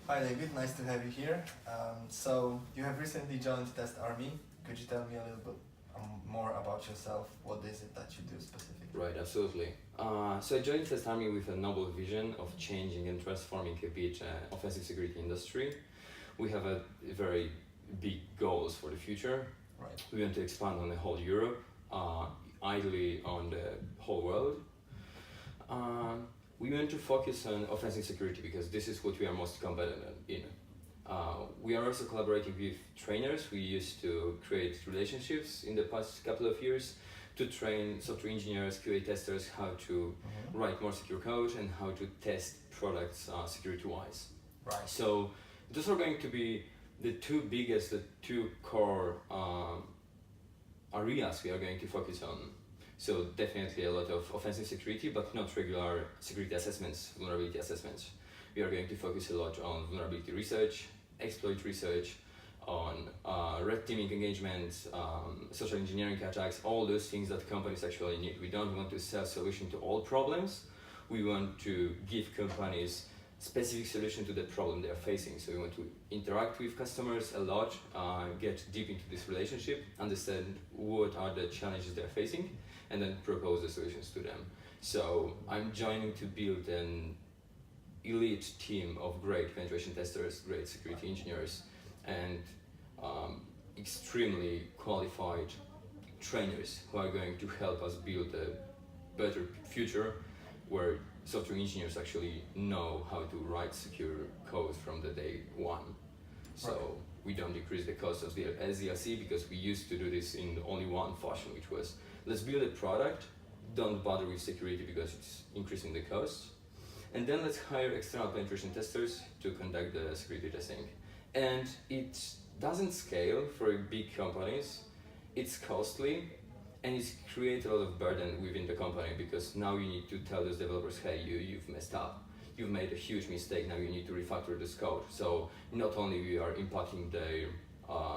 Hi David, nice to have you here. So you have recently joined TestArmy. Could you tell me a little bit more about yourself? What is it that you do specifically? Right, absolutely. So I joined TestArmy with a noble vision of changing and transforming a bit offensive security industry. We have a very big goals for the future. Right. We want to expand on the whole Europe, ideally on the whole world. We want to focus on offensive security because this is what we are most competent in. We are also collaborating with trainers. We used to create relationships in the past couple of years to train software engineers, QA testers, how to write more secure code and how to test products security-wise. Right. So those are going to be the two core areas we are going to focus on. So definitely a lot of offensive security, but not regular security assessments, vulnerability assessments. We are going to focus a lot on vulnerability research, exploit research, on red teaming engagements, social engineering attacks, all those things that companies actually need. We don't want to sell solution to all problems. We want to give companies specific solution to the problem they are facing. So we want to interact with customers a lot, get deep into this relationship, understand what are the challenges they're facing, and then propose the solutions to them. So I'm joining to build an elite team of great penetration testers, great security engineers, and extremely qualified trainers who are going to help us build a better future where software engineers actually know how to write secure code from the day one. So we don't decrease the cost of the SDLC because we used to do this in only one fashion, which was let's build a product, don't bother with security because it's increasing the cost, and then let's hire external penetration testers to conduct the security testing. And it doesn't scale for big companies, it's costly, and it creates a lot of burden within the company because now you need to tell those developers, hey, you've messed up. You've made a huge mistake, now you need to refactor this code. So not only we are impacting their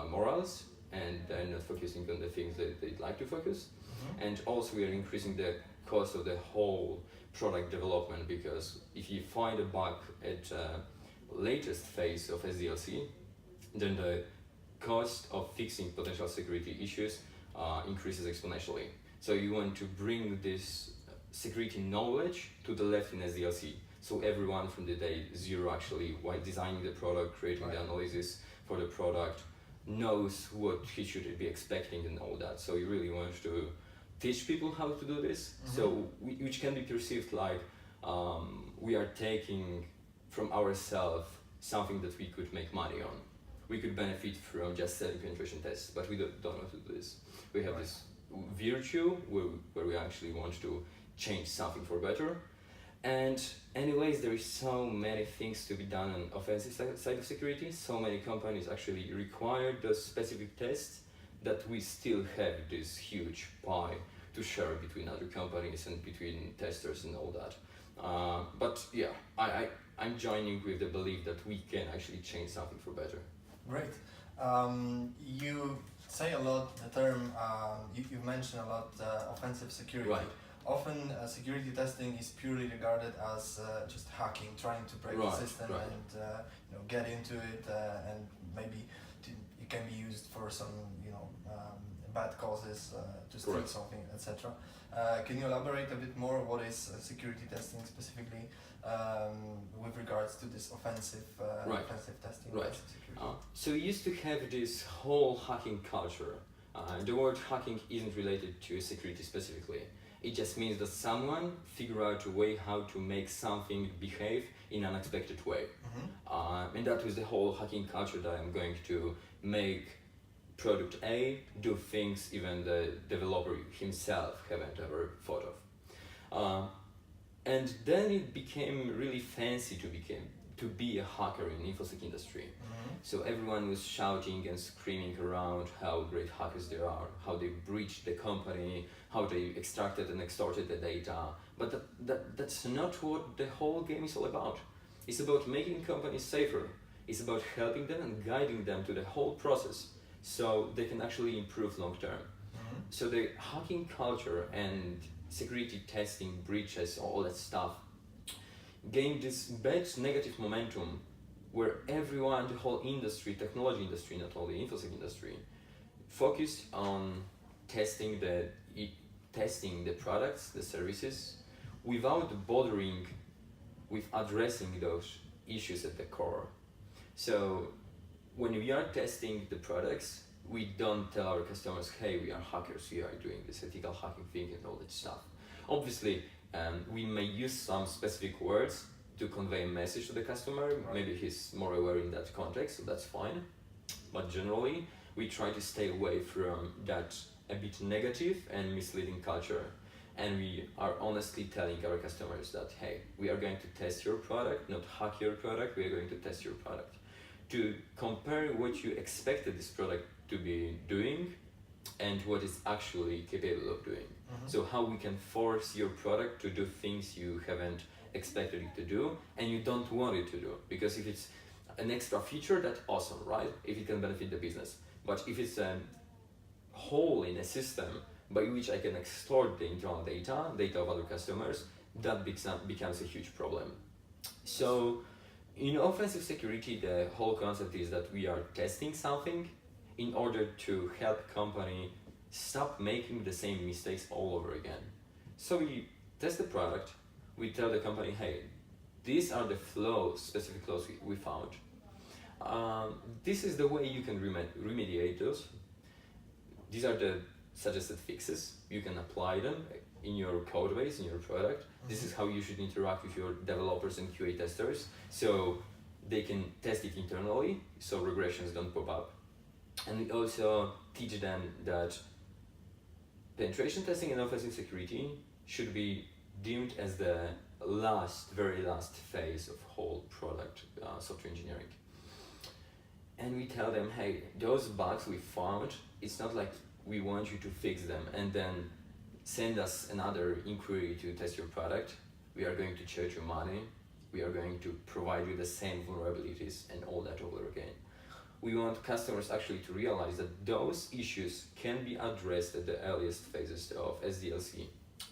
morals and they're not focusing on the things that they'd like to focus, and also we are increasing the cost of the whole product development because if you find a bug at latest phase of SDLC, then the cost of fixing potential security issues increases exponentially. So you want to bring this security knowledge to the left in SDLC. So everyone from the day zero actually, while designing the product, creating the analysis for the product, knows what he should be expecting and all that. So you really want to teach people how to do this, so which can be perceived like we are taking from ourselves something that we could make money on. We could benefit from just selling penetration tests, but we don't want to do this. We have this virtue where we actually want to change something for better. And anyways, there is so many things to be done on offensive side of security. So many companies actually require those specific tests that we still have this huge pie to share between other companies and between testers and all that. But yeah, I'm joining with the belief that we can actually change something for better. Great. You say a lot the term, you mentioned a lot offensive security. Right. Often security testing is purely regarded as just hacking, trying to break the system and get into it, and maybe it can be used for some bad causes to steal something, etc. Can you elaborate a bit more what is security testing specifically with regards to this offensive testing? Right. So we used to have this whole hacking culture. The word hacking isn't related to security specifically. It just means that someone figure out a way how to make something behave in an unexpected way. And that was the whole hacking culture that I'm going to make product A do things even the developer himself haven't ever thought of. And then it became really fancy to be a hacker in the InfoSec industry. So everyone was shouting and screaming around how great hackers they are, how they breached the company, how they extracted and extorted the data. But that's not what the whole game is all about. It's about making companies safer. It's about helping them and guiding them to the whole process so they can actually improve long term. So the hacking culture and security testing, breaches, all that stuff gained this bad negative momentum where everyone, the whole industry, technology industry, not only infosec industry, focused on testing the products, the services, without bothering with addressing those issues at the core. So when we are testing the products, we don't tell our customers, hey, we are hackers, we are doing this ethical hacking thing and all that stuff. Obviously, we may use some specific words to convey a message to the customer. Right. Maybe he's more aware in that context, so that's fine. But generally, we try to stay away from that a bit negative and misleading culture. And we are honestly telling our customers that, hey, we are going to test your product, not hack your product, we are going to test your product. To compare what you expected this product to be doing and what it's actually capable of doing. Mm-hmm. So how we can force your product to do things you haven't expected it to do and you don't want it to do. Because if it's an extra feature, that's awesome, right? If it can benefit the business. But if it's a hole in a system by which I can extort the internal data of other customers, that becomes a huge problem. So in offensive security, the whole concept is that we are testing something in order to help company stop making the same mistakes all over again. So we test the product, we tell the company, hey, these are the flaws, specific flaws we found. This is the way you can remediate those. These are the suggested fixes. You can apply them in your code base, in your product. Mm-hmm. This is how you should interact with your developers and QA testers, so they can test it internally, so regressions don't pop up. And we also teach them that penetration testing and offensive security should be deemed as the very last phase of whole product software engineering. And we tell them, hey, those bugs we found, it's not like we want you to fix them and then send us another inquiry to test your product. We are going to charge you money. We are going to provide you the same vulnerabilities and all that over again. We want customers actually to realize that those issues can be addressed at the earliest phases of SDLC,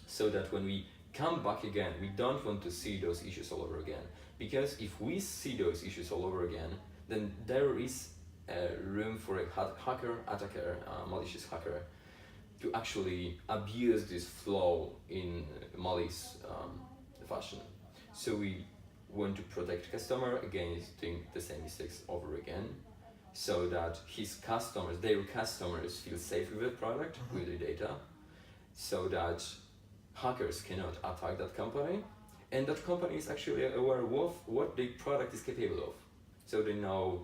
so that when we come back again, we don't want to see those issues all over again. Because if we see those issues all over again, then there is room for a attacker, malicious hacker, to actually abuse this flaw in malicious fashion. So we want to protect customer against doing the same mistakes over again, so that their customers feel safe with the product, mm-hmm. with the data, so that hackers cannot attack that company, and that company is actually aware of what the product is capable of. So they know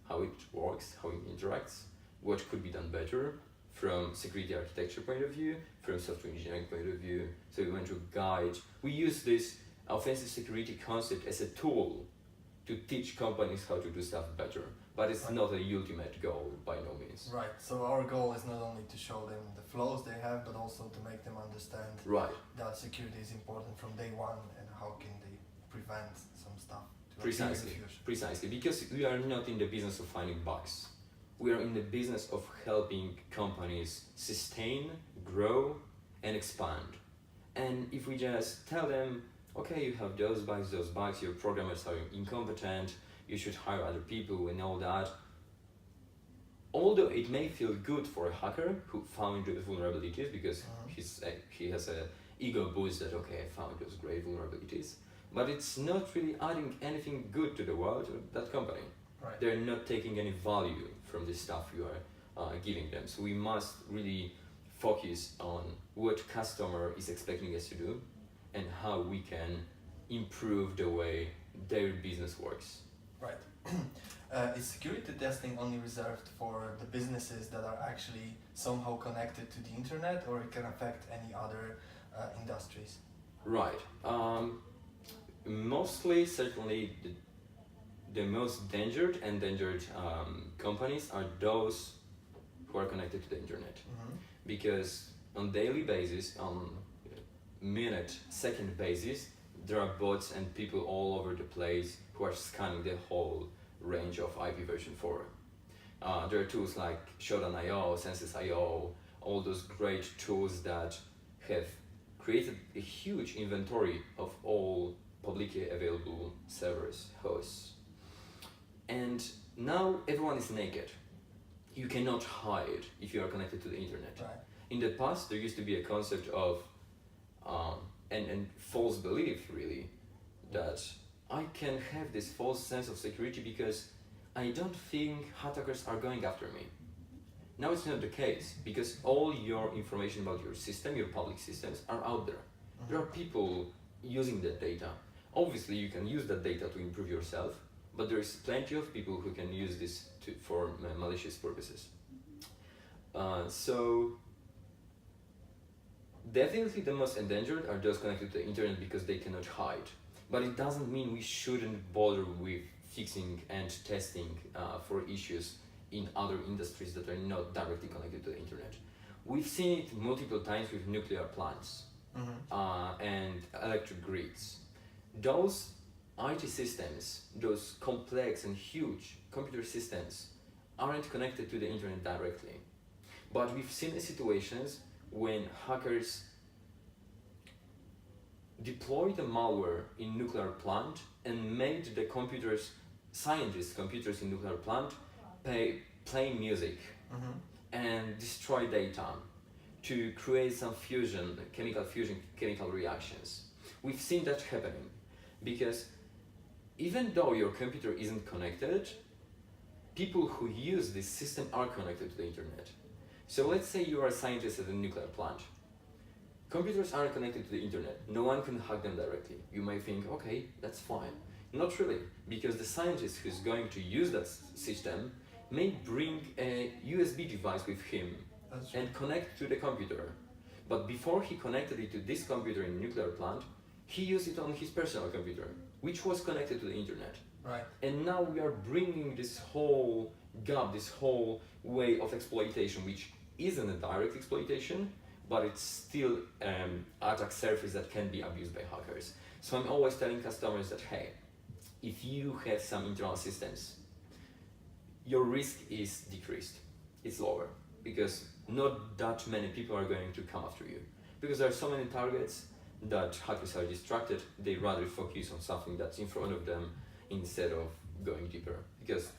how it works, how it interacts, what could be done better from security architecture point of view, from software engineering point of view. So we want to guide. We use this offensive security concept as a tool to teach companies how to do stuff better. But it's not a ultimate goal by no means. Right, so our goal is not only to show them the flaws they have, but also to make them understand that security is important from day one and how can they prevent some stuff to appear in the future. Precisely, because we are not in the business of finding bugs. We are in the business of helping companies sustain, grow, and expand. And if we just tell them, okay, you have those bugs, your programmers are incompetent, you should hire other people and all that. Although it may feel good for a hacker who found those vulnerabilities, because he has an ego boost that, okay, I found those great vulnerabilities, but it's not really adding anything good to the world or that company. Right. They're not taking any value from the stuff you are giving them. So we must really focus on what customer is expecting us to do and how we can improve the way their business works. Right. Is security testing only reserved for the businesses that are actually somehow connected to the internet, or it can affect any other industries? Right. Mostly, certainly, the most endangered companies are those who are connected to the internet. Mm-hmm. Because on daily basis, on minute, second basis, there are bots and people all over the place who are scanning the whole range of IP version 4. There are tools like Shodan.io, Census.io, all those great tools that have created a huge inventory of all publicly available servers, hosts. And now everyone is naked. You cannot hide if you are connected to the internet. Right. In the past, there used to be a concept of and false belief, really, that I can have this false sense of security because I don't think attackers are going after me. Now it's not the case, because all your information about your system, your public systems, are out there. There are people using that data. Obviously, you can use that data to improve yourself, but there is plenty of people who can use this for malicious purposes. So definitely the most endangered are those connected to the internet because they cannot hide. But it doesn't mean we shouldn't bother with fixing and testing for issues in other industries that are not directly connected to the internet. We've seen it multiple times with nuclear plants and electric grids. Those IT systems, those complex and huge computer systems, aren't connected to the internet directly. But we've seen situations when hackers deployed a malware in nuclear plant and made the computers in nuclear plant play music and destroy data to create some chemical reactions. We've seen that happening because even though your computer isn't connected, people who use this system are connected to the internet. So let's say you are a scientist at a nuclear plant. Computers aren't connected to the internet. No one can hack them directly. You may think, okay, that's fine. Not really, because the scientist who's going to use that system may bring a USB device with him and connect to the computer. But before he connected it to this computer in the nuclear plant, he used it on his personal computer, which was connected to the internet. Right. And now we are bringing this whole gap, this whole way of exploitation, which isn't a direct exploitation, but it's still attack surface that can be abused by hackers. So I'm always telling customers that, hey, if you have some internal systems, your risk is decreased, it's lower, because not that many people are going to come after you. Because there are so many targets that hackers are distracted, they rather focus on something that's in front of them instead of going deeper. Because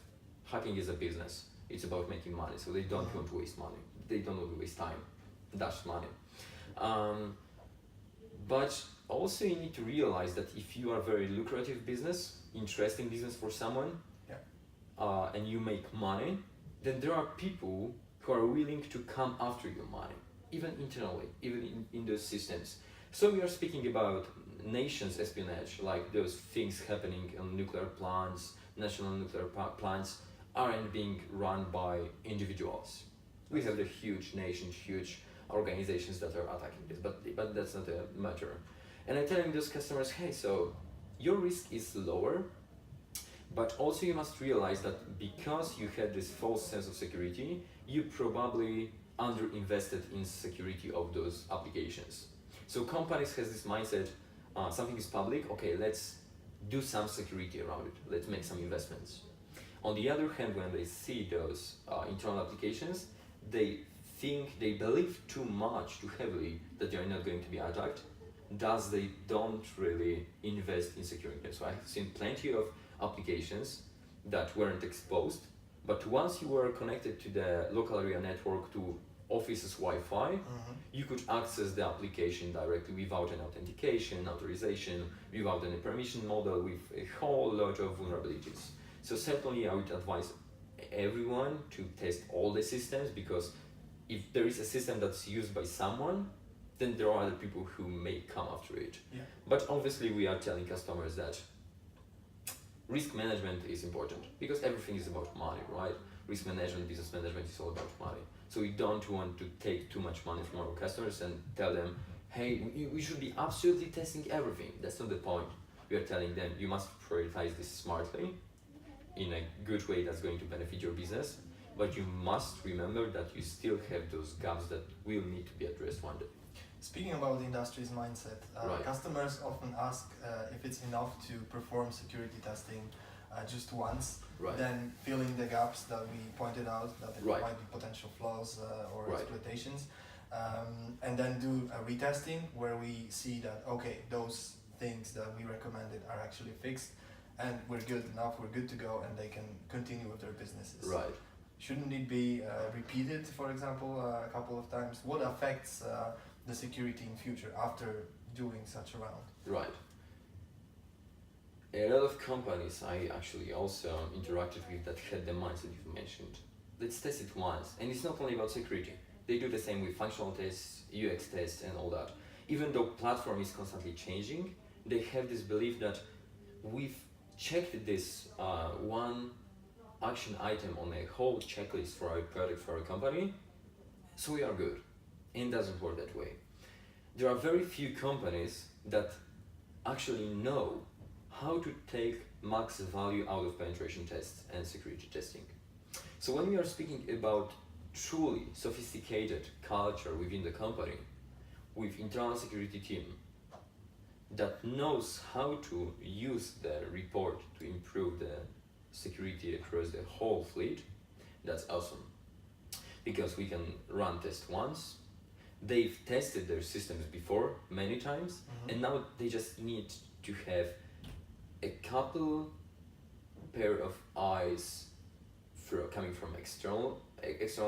hacking is a business, it's about making money, so they don't want to waste money, they don't want to waste time, that's money. But also you need to realize that if you are a very lucrative business, interesting business for someone, and you make money, then there are people who are willing to come after your money, even internally, even in those systems. So we are speaking about nations espionage, like those things happening on nuclear plants, national nuclear plants, aren't being run by individuals. We have the huge nations, huge organizations that are attacking this, but that's not a matter. And I'm telling those customers, hey, so your risk is lower, but also you must realize that because you had this false sense of security, you probably underinvested in security of those applications. So companies has this mindset, something is public, okay, let's do some security around it, let's make some investments. On the other hand, when they see those internal applications, they believe too much, too heavily, that they are not going to be attacked, thus they don't really invest in securing them. So I've seen plenty of applications that weren't exposed, but once you were connected to the local area network, to office's Wi-Fi, you could access the application directly without an authentication, authorization, without any permission model, with a whole lot of vulnerabilities. So certainly I would advise everyone to test all the systems, because if there is a system that's used by someone, then there are other people who may come after it. But obviously we are telling customers that risk management is important, because everything is about money, right? Risk management, business management is all about money. So we don't want to take too much money from our customers and tell them, hey, we should be absolutely testing everything. That's not the point. We are telling them, you must prioritize this smartly, in a good way that's going to benefit your business, but you must remember that you still have those gaps that will need to be addressed one day. Speaking about the industry's mindset, customers often ask if it's enough to perform security testing just once, then fill in the gaps that we pointed out, that there might be potential flaws or exploitations, and then do a retesting where we see that, okay, those things that we recommended are actually fixed, and we're good enough, we're good to go, and they can continue with their businesses. Right. Shouldn't it be repeated, for example, a couple of times? What affects the security in future after doing such a round? Right. A lot of companies I actually also interacted with that had the mindset you've mentioned. Let's test it once, and it's not only about security. They do the same with functional tests, UX tests, and all that. Even though platform is constantly changing, they have this belief that we've checked this one action item on a whole checklist for our product, for our company, so we are good. And it doesn't work that way. There are very few companies that actually know how to take max value out of penetration tests and security testing. So when we are speaking about truly sophisticated culture within the company, with internal security team that knows how to use the report to improve the security across the whole fleet, that's awesome. Because we can run test once, they've tested their systems before many times, and now they just need to have a couple pair of eyes coming from external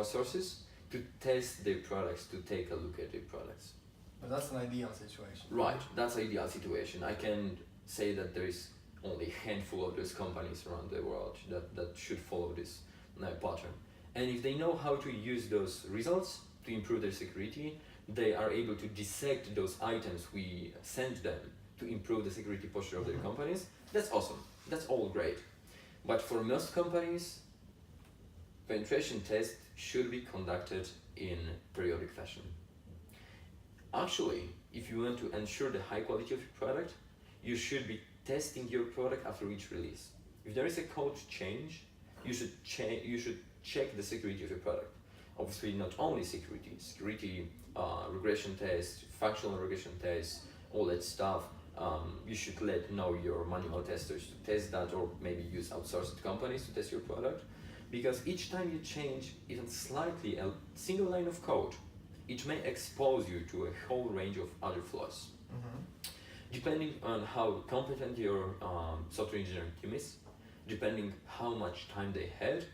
sources to test their products, to take a look at their products. But that's an ideal situation. Right, that's an ideal situation. I can say that there is only a handful of those companies around the world that should follow this pattern. And if they know how to use those results to improve their security, they are able to dissect those items we send them to improve the security posture of their companies. That's awesome. That's all great. But for most companies, penetration tests should be conducted in periodic fashion. Actually, if you want to ensure the high quality of your product, you should be testing your product after each release. If there is a code change, you should check the security of your product. Obviously, not only security, regression tests, functional regression tests, all that stuff. You should know your manual testers to test that, or maybe use outsourced companies to test your product. Because each time you change even slightly a single line of code, it may expose you to a whole range of other flaws. Depending on how competent your software engineering team is, depending how much time they had,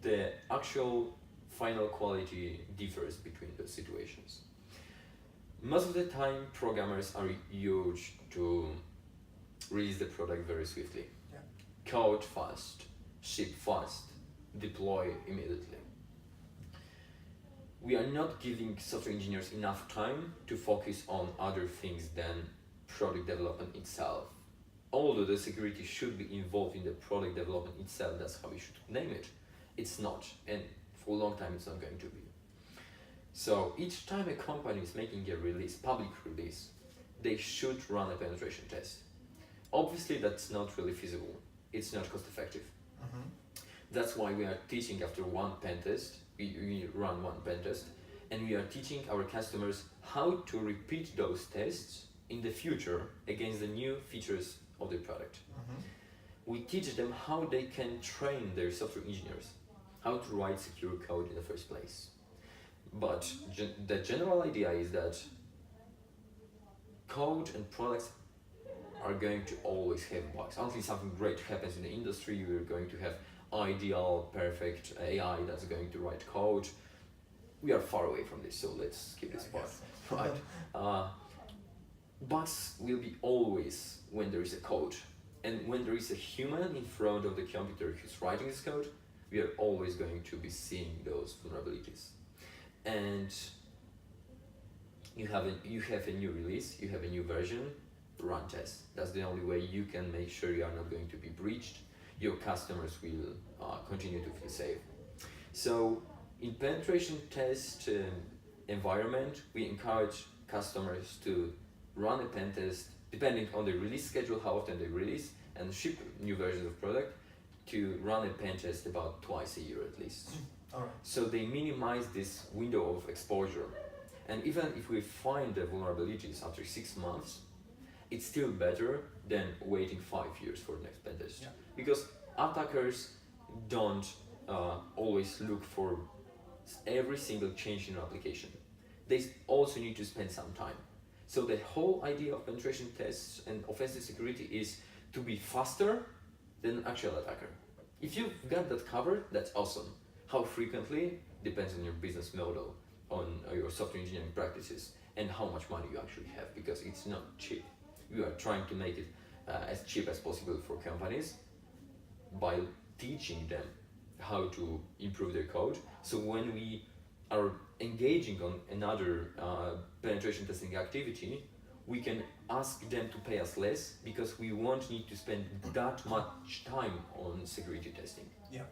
the actual final quality differs between those situations. Most of the time, programmers are used to release the product very swiftly. Code fast, ship fast, deploy immediately. We are not giving software engineers enough time to focus on other things than product development itself. Although the security should be involved in the product development itself, that's how we should name it. It's not, and for a long time it's not going to be. So each time a company is making a release, public release, they should run a penetration test. Obviously that's not really feasible. It's not cost effective. That's why we are teaching after one pen test, we run one pen test, and we are teaching our customers how to repeat those tests in the future against the new features of the product. We teach them how they can train their software engineers, how to write secure code in the first place. But the general idea is that code and products are going to always have bugs. Until something great happens in the industry, we're going to have ideal, perfect AI that's going to write code. We are far away from this, so let's skip this part. Right. Bugs will be always when there is a code. And when there is a human in front of the computer who's writing this code, we are always going to be seeing those vulnerabilities. And you have a new release, you have a new version, run tests. That's the only way you can make sure you are not going to be breached. Your customers will continue to feel safe. So in penetration test environment, we encourage customers to run a pen test depending on the release schedule, how often they release and ship new versions of product, to run a pen test about twice a year at least. So they minimize this window of exposure. And even if we find the vulnerabilities after 6 months, it's still better than waiting 5 years for the next pen test. Because attackers don't always look for every single change in an application. They also need to spend some time. So the whole idea of penetration tests and offensive security is to be faster than actual attacker. If you've got that covered, that's awesome. How frequently depends on your business model, on your software engineering practices, and how much money you actually have, because it's not cheap. We are trying to make it as cheap as possible for companies by teaching them how to improve their code. So when we are engaging on another penetration testing activity, we can ask them to pay us less because we won't need to spend that much time on security testing. Yeah.